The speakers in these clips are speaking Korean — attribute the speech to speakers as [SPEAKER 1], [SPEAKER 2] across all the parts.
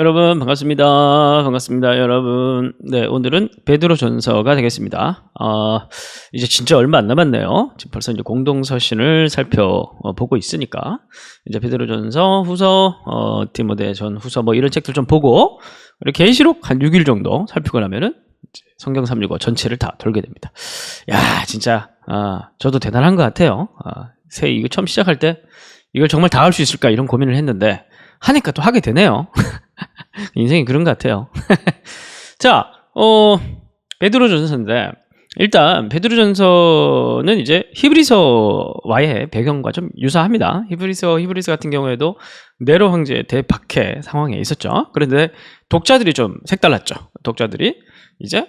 [SPEAKER 1] 여러분 반갑습니다. 반갑습니다, 여러분. 네, 오늘은 베드로전서가 되겠습니다. 이제 진짜 얼마 안 남았네요. 지금 벌써 이제 공동서신을 살펴보고 있으니까 이제 베드로전서, 후서, 디모데전 후서 뭐 이런 책들 좀 보고 이렇게 계시록 한 6일 정도 살피고 나면은 성경 365 전체를 다 돌게 됩니다. 야, 진짜 저도 대단한 것 같아요. 새해 이거 처음 시작할 때 이걸 정말 다 할 수 있을까 이런 고민을 했는데 하니까 또 하게 되네요. 인생이 그런 것 같아요. 자, 베드로전서인데 일단 베드로전서는 이제 히브리서와의 배경과 좀 유사합니다. 히브리서 같은 경우에도 네로 황제의 대박해 상황에 있었죠. 그런데 독자들이 좀 색달랐죠. 독자들이 이제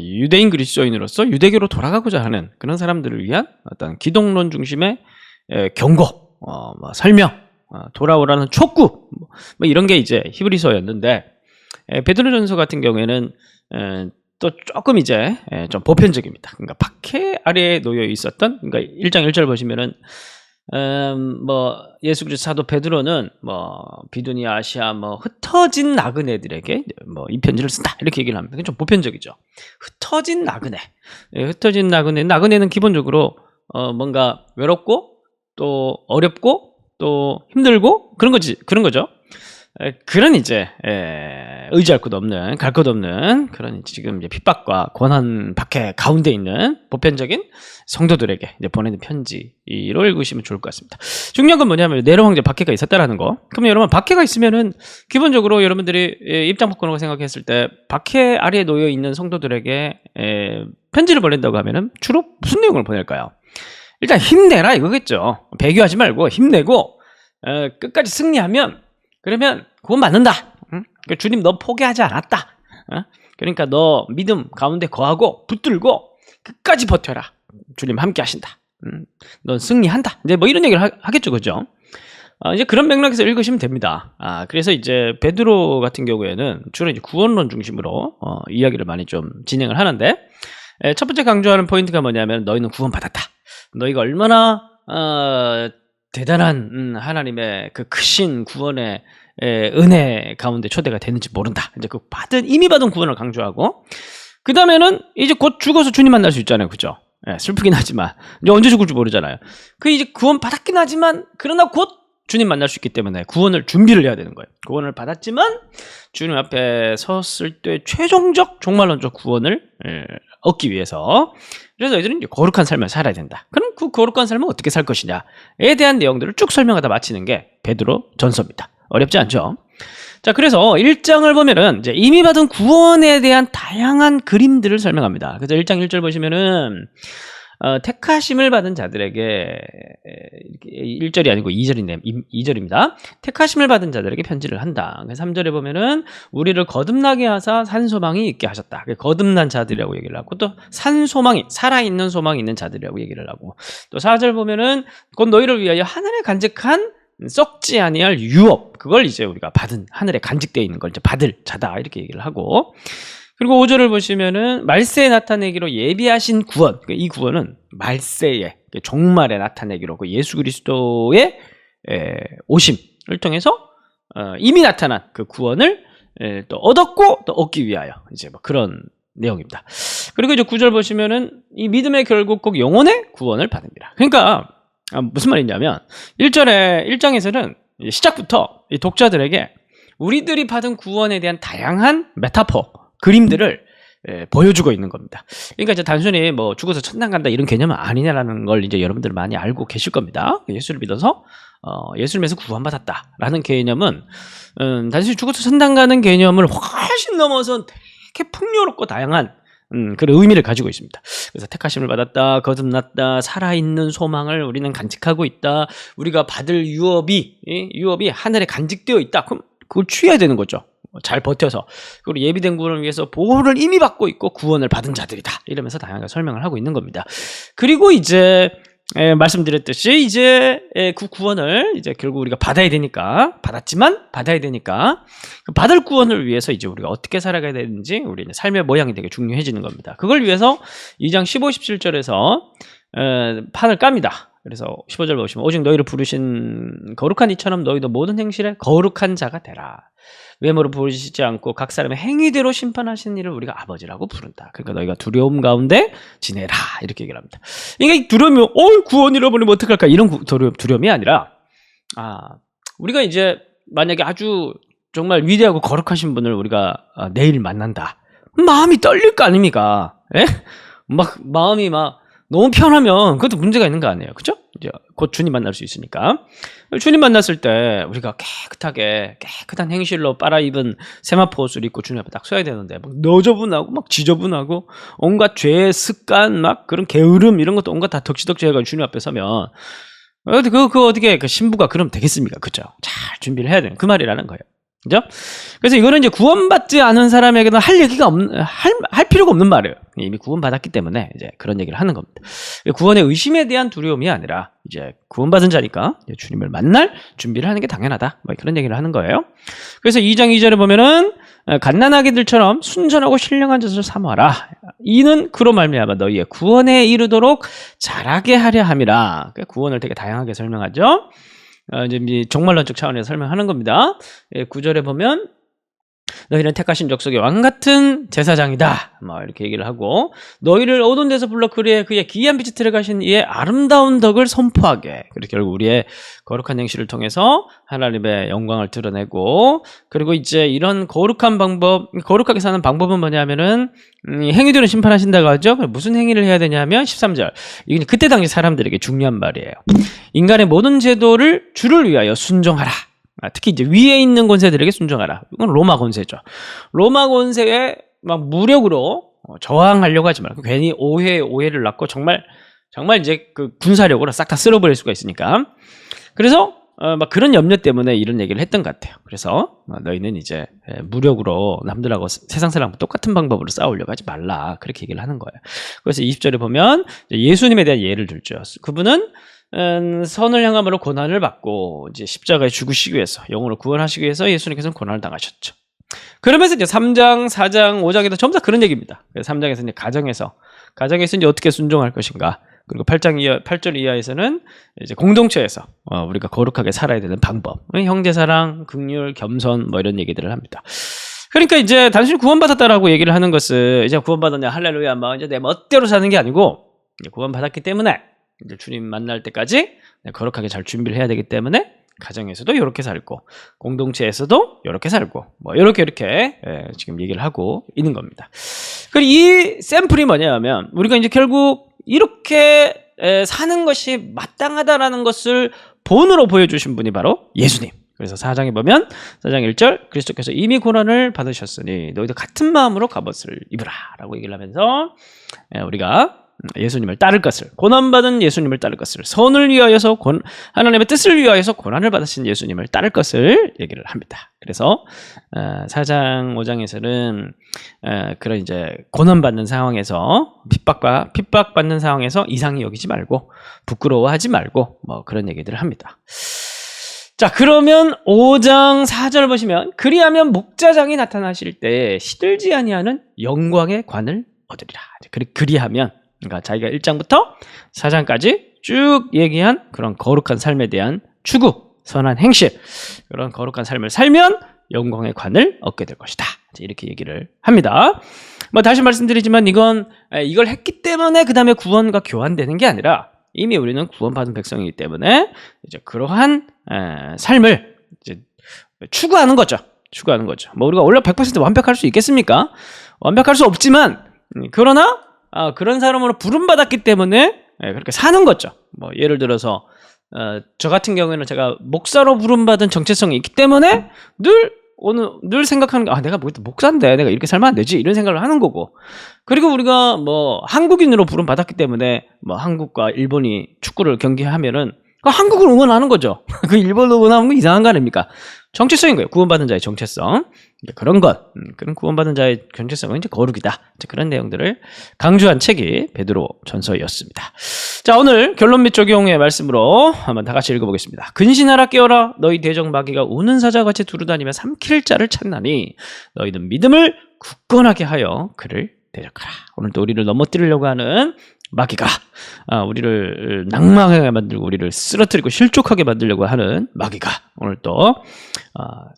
[SPEAKER 1] 유대인 그리스도인으로서 유대교로 돌아가고자 하는 그런 사람들을 위한 어떤 기독론 중심의 경고, 설명, 돌아오라는 촉구, 뭐 이런 게 이제 히브리서였는데 베드로전서 같은 경우에는 또 조금 이제 좀 보편적입니다. 그러니까 박해 아래에 놓여 있었던, 그러니까 1장 1절 보시면은 뭐 예수 그리스도 사도 베드로는 뭐 비두니아 아시아 뭐 흩어진 나그네들에게 뭐 이 편지를 쓴다 이렇게 얘기를 합니다. 그게 좀 보편적이죠. 흩어진 나그네, 흩어진 나그네는 기본적으로 뭔가 외롭고 또 어렵고 또 힘들고 그런 거죠. 그런 이제 의지할 곳 없는, 갈 곳 없는 그런 지금 이제 핍박과 고난 박해 가운데 있는 보편적인 성도들에게 이제 보내는 편지로 읽으시면 좋을 것 같습니다. 중요한 건 뭐냐면 네로 황제 박해가 있었다라는 거. 그러면 여러분 박해가 있으면은 기본적으로 여러분들이 입장 바꾸는 거 생각했을 때 박해 아래에 놓여 있는 성도들에게 편지를 보낸다고 하면은 주로 무슨 내용을 보낼까요? 일단 힘내라 이거겠죠. 배교하지 말고 힘내고 끝까지 승리하면 그러면 구원 받는다. 그러니까 주님 너 포기하지 않았다. 그러니까 너 믿음 가운데 거하고 붙들고 끝까지 버텨라. 주님 함께 하신다. 넌 승리한다. 이제 뭐 이런 얘기를 하겠죠, 그죠? 이제 그런 맥락에서 읽으시면 됩니다. 그래서 이제 베드로 같은 경우에는 주로 이제 구원론 중심으로 이야기를 많이 좀 진행을 하는데 첫 번째 강조하는 포인트가 뭐냐면 너희는 구원 받았다. 너희가 얼마나 대단한 하나님의 그 크신 구원의 은혜 가운데 초대가 되는지 모른다. 이제 그 이미 받은 구원을 강조하고 그 다음에는 이제 곧 죽어서 주님 만날 수 있잖아요, 그죠? 슬프긴 하지만 이제 언제 죽을지 모르잖아요. 그 이제 구원 받았긴 하지만 그러나 곧 주님 만날 수 있기 때문에 구원을 준비를 해야 되는 거예요. 구원을 받았지만 주님 앞에 섰을 때 최종적 종말론적 구원을 얻기 위해서 그래서 너희들은 이제 거룩한 삶을 살아야 된다. 그럼 그 거룩한 삶은 어떻게 살 것이냐에 대한 내용들을 쭉 설명하다 마치는 게 베드로 전서입니다. 어렵지 않죠? 자, 그래서 1장을 보면은 이제 이미 받은 구원에 대한 다양한 그림들을 설명합니다. 그래서 1장 1절 보시면은 택하심을 받은 자들에게 1절이 아니고 2절입니다. 택하심을 받은 자들에게 편지를 한다. 3절에 보면은 우리를 거듭나게 하사 산소망이 있게 하셨다. 거듭난 자들이라고 얘기를 하고 또 산소망이 살아있는 소망이 있는 자들이라고 얘기를 하고 또 4절 보면은 곧 너희를 위하여 하늘에 간직한 썩지 아니할 유업, 그걸 이제 우리가 받은 하늘에 간직되어 있는 걸 이제 받을 자다 이렇게 얘기를 하고 그리고 5절을 보시면은 말세에 나타내기로 예비하신 구원, 이 구원은 말세에 종말에 나타내기로 그 예수 그리스도의 오심을 통해서 이미 나타난 그 구원을 또 얻었고 또 얻기 위하여 이제 뭐 그런 내용입니다. 그리고 이제 9절 보시면은 이 믿음의 결국 꼭 영혼의 구원을 받습니다. 그러니까 무슨 말이냐면 1장에서는 시작부터 이 독자들에게 우리들이 받은 구원에 대한 다양한 메타포 그림들을 보여주고 있는 겁니다. 그러니까 이제 단순히 뭐 죽어서 천당 간다 이런 개념은 아니냐라는 걸 이제 여러분들 많이 알고 계실 겁니다. 예수를 믿어서 예수를 믿어서 구원받았다라는 개념은 단순히 죽어서 천당 가는 개념을 훨씬 넘어서 되게 풍요롭고 다양한 그런 의미를 가지고 있습니다. 그래서 택하심을 받았다, 거듭났다, 살아있는 소망을 우리는 간직하고 있다, 우리가 받을 유업이 하늘에 간직되어 있다. 그럼 그걸 취해야 되는 거죠. 잘 버텨서. 그리고 예비된 구원을 위해서 보호를 이미 받고 있고 구원을 받은 자들이다. 이러면서 다양하게 설명을 하고 있는 겁니다. 그리고 이제 말씀드렸듯이 이제 그 구원을 이제 결국 우리가 받아야 되니까 받을 구원을 위해서 이제 우리가 어떻게 살아가야 되는지 우리 삶의 모양이 되게 중요해지는 겁니다. 그걸 위해서 2장 15, 17절에서 판을 깝니다. 그래서 15절 보시면 오직 너희를 부르신 거룩한 이처럼 너희도 모든 행실에 거룩한 자가 되라. 외모로 부르시지 않고 각 사람의 행위대로 심판하시는 이를 우리가 아버지라고 부른다. 그러니까 너희가 두려움 가운데 지내라 이렇게 얘기를 합니다. 이게 두려움이 구원 잃어버리면 어떡할까 이런 두려움이 아니라 우리가 이제 만약에 아주 정말 위대하고 거룩하신 분을 우리가 내일 만난다. 마음이 떨릴 거 아닙니까? 예? 마음이 너무 편하면 그것도 문제가 있는 거 아니에요. 그죠? 이제 곧 주님 만날 수 있으니까. 주님 만났을 때 우리가 깨끗한 행실로 빨아입은 세마포 옷을 입고 주님 앞에 딱 서야 되는데 너저분하고 지저분하고 온갖 죄의 습관 그런 게으름 이런 것도 온갖 다 덕지덕지 해가지고 주님 앞에 서면 그거 어떻게 신부가 그럼 되겠습니까? 그죠? 잘 준비를 해야 되는 그 말이라는 거예요. 그죠? 그래서 이거는 이제 구원받지 않은 사람에게는 할 필요가 없는 말이에요. 이미 구원받았기 때문에 이제 그런 얘기를 하는 겁니다. 구원의 의심에 대한 두려움이 아니라 이제 구원받은 자니까 이제 주님을 만날 준비를 하는 게 당연하다. 그런 얘기를 하는 거예요. 그래서 2장 2절에 보면은 갓난아기들처럼 순전하고 신령한 젖을 삼아라. 이는 그로 말미암아 너희의 구원에 이르도록 자라게 하려 함이라. 구원을 되게 다양하게 설명하죠. 이제 종말론적 차원에서 설명하는 겁니다. 9절에 보면 너희는 택하신 족속의 왕같은 제사장이다. 이렇게 얘기를 하고 너희를 어두운 데서 불러 그의 기이한 빛에 들어가신 이의 아름다운 덕을 선포하게. 그렇게 결국 우리의 거룩한 행실을 통해서 하나님의 영광을 드러내고 그리고 이제 이런 거룩하게 사는 방법은 뭐냐면은 행위대로 심판하신다고 하죠. 무슨 행위를 해야 되냐면 13절. 이게 그때 당시 사람들에게 중요한 말이에요. 인간의 모든 제도를 주를 위하여 순종하라. 특히 이제 위에 있는 권세들에게 순종하라. 이건 로마 권세죠. 로마 권세에 무력으로 저항하려고 하지 말고 괜히 오해를 낳고 정말 이제 그 군사력으로 싹 다 쓸어버릴 수가 있으니까. 그래서 그런 염려 때문에 이런 얘기를 했던 것 같아요. 그래서 너희는 이제 무력으로 남들하고 세상 사람과 똑같은 방법으로 싸우려고 하지 말라. 그렇게 얘기를 하는 거예요. 그래서 20절에 보면 예수님에 대한 예를 들죠. 그분은 선을 향함으로 고난을 받고 이제 십자가에 죽으시기 위해서 영혼을 구원하시기 위해서 예수님께서는 고난을 당하셨죠. 그러면서 이제 3장, 4장, 5장에도 전부 다 그런 얘기입니다. 3장에서 이제 가정에서 이제 어떻게 순종할 것인가. 그리고 8절 이하에서는 이제 공동체에서 우리가 거룩하게 살아야 되는 방법, 형제사랑, 긍휼, 겸손 이런 얘기들을 합니다. 그러니까 이제 단순히 구원받았다라고 얘기를 하는 것은 이제 구원받았냐 할렐루야 이제 내 멋대로 사는 게 아니고 이제 구원받았기 때문에 이제 주님 만날 때까지 거룩하게 잘 준비를 해야 되기 때문에 가정에서도 이렇게 살고 공동체에서도 이렇게 살고 이렇게 지금 얘기를 하고 있는 겁니다. 그리고 이 샘플이 뭐냐면 우리가 이제 결국 이렇게 사는 것이 마땅하다라는 것을 본으로 보여주신 분이 바로 예수님. 그래서 4장에 보면 4장 1절 그리스도께서 이미 고난을 받으셨으니 너희도 같은 마음으로 갑옷을 입으라 라고 얘기를 하면서 우리가 예수님을 따를 것을, 고난받은 예수님을 따를 것을, 선을 위하여서 하나님의 뜻을 위하여서 고난을 받으신 예수님을 따를 것을 얘기를 합니다. 그래서 4장 5장에서는 그런 이제 고난받는 상황에서 핍박받는 상황에서 이상히 여기지 말고 부끄러워하지 말고 그런 얘기들을 합니다. 자, 그러면 5장 4절 보시면 그리하면 목자장이 나타나실 때 시들지 아니하는 영광의 관을 얻으리라. 그리하면 그러니까 자기가 1장부터 4장까지 쭉 얘기한 그런 거룩한 삶에 대한 추구, 선한 행실, 그런 거룩한 삶을 살면 영광의 관을 얻게 될 것이다. 이렇게 얘기를 합니다. 다시 말씀드리지만 이걸 했기 때문에 그 다음에 구원과 교환되는 게 아니라 이미 우리는 구원받은 백성이기 때문에 이제 그러한 삶을 이제 추구하는 거죠. 우리가 원래 100% 완벽할 수 있겠습니까? 완벽할 수 없지만 그러나 그런 사람으로 부름받았기 때문에 그렇게 사는 거죠. 예를 들어서 저 같은 경우에는 제가 목사로 부름받은 정체성이 있기 때문에 늘 생각하는 게 내가 목사인데 내가 이렇게 살면 안 되지 이런 생각을 하는 거고, 그리고 우리가 한국인으로 부름받았기 때문에 한국과 일본이 축구를 경기하면은 한국을 응원하는 거죠. 그 일본을 응원하는 건 이상한 거 아닙니까? 정체성인 거예요. 구원받은 자의 정체성. 그런 그런 구원받은 자의 정체성은 이제 거룩이다. 그런 내용들을 강조한 책이 베드로 전서였습니다. 자, 오늘 결론 및 적용의 말씀으로 한번 다 같이 읽어보겠습니다. 근신하라 깨어라 너희 대적 마귀가 우는 사자같이 두루다니며 삼킬 자를 찾나니 너희는 믿음을 굳건하게 하여 그를 대적하라. 오늘도 우리를 넘어뜨리려고 하는 마귀가 우리를 낭망하게 만들고 우리를 쓰러뜨리고 실족하게 만들려고 하는 마귀가 오늘 또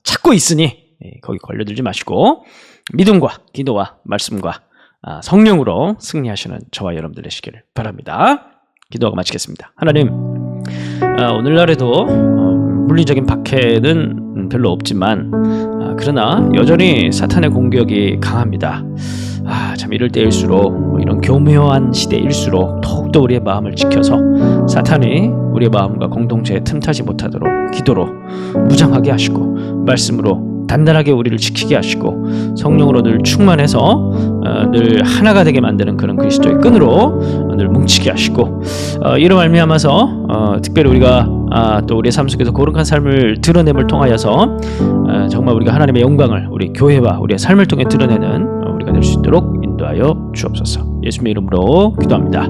[SPEAKER 1] 찾고 있으니 거기 걸려들지 마시고 믿음과 기도와 말씀과 성령으로 승리하시는 저와 여러분들 되시기를 바랍니다. 기도하고 마치겠습니다. 하나님, 오늘날에도 물리적인 박해는 별로 없지만 그러나 여전히 사탄의 공격이 강합니다. 참 이럴 때일수록 이런 교묘한 시대일수록 더욱더 우리의 마음을 지켜서 사탄이 우리의 마음과 공동체에 틈타지 못하도록 기도로 무장하게 하시고 말씀으로 단단하게 우리를 지키게 하시고 성령으로 늘 충만해서 늘 하나가 되게 만드는 그런 그리스도의 끈으로 늘 뭉치게 하시고 이로 말미암아서 특별히 우리가 또 우리의 삶 속에서 거룩한 삶을 드러냄을 통하여서 정말 우리가 하나님의 영광을 우리 교회와 우리의 삶을 통해 드러내는 우리가 될 수 있도록 인도하여 주옵소서. 예수님의 이름으로 기도합니다.